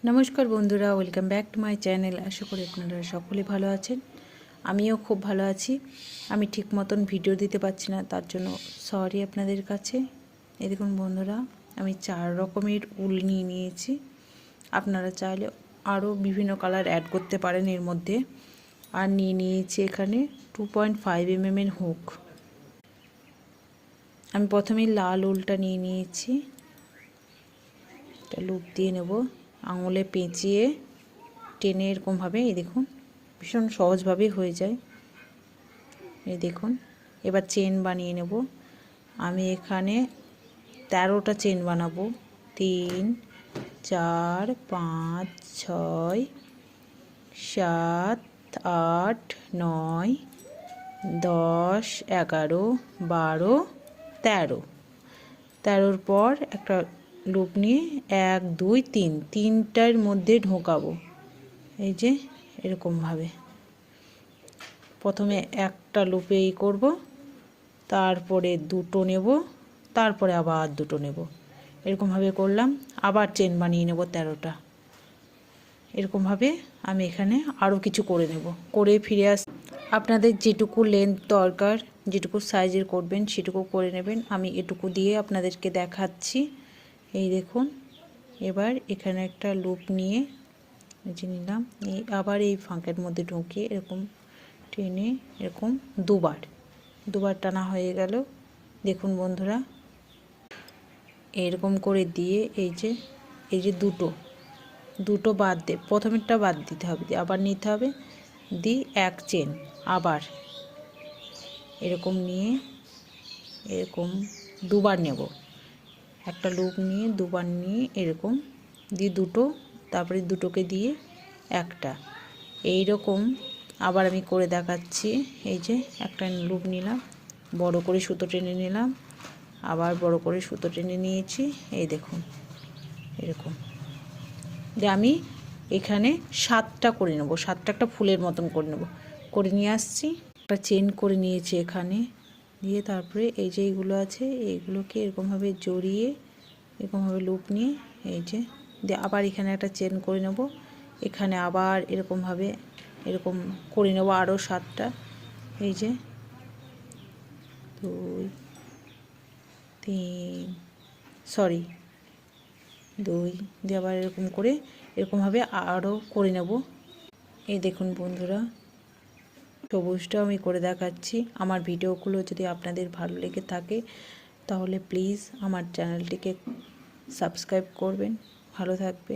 নমস্কার বন্ধুরা, welcome back to my channel. আশা করি আপনারা সকলে ভালো আছেন। আমিও খুব ভালো আছি। আমি ঠিক মতন ভিডিও দিতে পারছি না, তার জন্য সরি আপনাদের কাছে। এই দেখুন বন্ধুরা, আমি 4 রকমের উল নিয়ে নিয়েছি। আপনারা চাইলে আরও বিভিন্ন কালার অ্যাড করতে পারেন এর মধ্যে। আর নিয়ে নিয়েছি এখানে 2.5 mm এর হুক। আমি প্রথমেই লাল উলটা নিয়ে নিয়েছি। এটা লুপ দিয়ে নেব, আঙুলে পেঁচিয়ে টেনে এরকমভাবে। এই দেখুন, ভীষণ সহজভাবে হয়ে যায়। এই দেখুন, এবার চেন বানিয়ে নেব। আমি এখানে 13টা চেন বানাবো। 3 4 5 6 7 8 9 10 11 12 13। 13-র পর একটা লুপ নিয়ে 1 2 3 তিনটার মধ্যে ঢোকাবো। এই যে এরকমভাবে প্রথমে একটা লুপে করব, তারপরে দুটো নেব, তারপরে আবার দুটো নেব। এরকমভাবে করলাম। আবার চেন বানিয়ে নেব 13টা। এরকমভাবে আমি এখানে আরও কিছু করে নেব, করে ফিরে আপনাদের যেটুকু লেন্থ দরকার, যেটুকু সাইজের করবেন সেটুকু করে নেবেন। আমি এটুকু দিয়ে আপনাদেরকে দেখাচ্ছি। এই দেখুন, এবার এখানে একটা লুপ নিয়ে নিলাম, আবার এই ফাঁকের মধ্যে ঢুকিয়ে এরকম টেনে এরকম দুবার টানা হয়ে গেল। দেখুন বন্ধুরা, এরকম করে দিয়ে এই যে দুটো বাদ দিয়ে প্রথমেরটা বাদ দিতে হবে, আবার নিতে হবে, এক চেন, আবার এরকম নিয়ে এরকম দুবার নেব। একটা লুপ নিয়ে দুবার নিয়ে এরকম দুটো, তারপরে দুটোকে দিয়ে একটা। এই রকম আবার আমি করে দেখাচ্ছি। এই যে একটা লুপ নিলাম, বড় করে সুতো টেনে নিলাম, আবার বড় করে সুতো টেনে নিয়েছি। এই দেখুন এরকম আমি এখানে 7টা করে নেব। 7টা একটা ফুলের মতন করে নেব। করে নিয়ে আসছি, একটা চেন করে নিয়েছি এখানে দিয়ে, তারপরে এই যে এইগুলো আছে এইগুলোকে এরকমভাবে জড়িয়ে এরকমভাবে লুপ নিয়ে এই যে দিয়ে আবার এখানে একটা চেন করে নেব। এখানে আবার এরকমভাবে এরকম করে নেব আরও 7টা। এই যে 2 দিয়ে আবার এরকম করে এরকমভাবে আরও করে নেব। এই দেখুন বন্ধুরা, সবুজটাও আমি করে দেখাচ্ছি। আমার ভিডিওগুলো যদি আপনাদের ভালো লেগে থাকে তাহলে প্লিজ আমার চ্যানেলটিকে সাবস্ক্রাইব করবেন। ভালো থাকবে।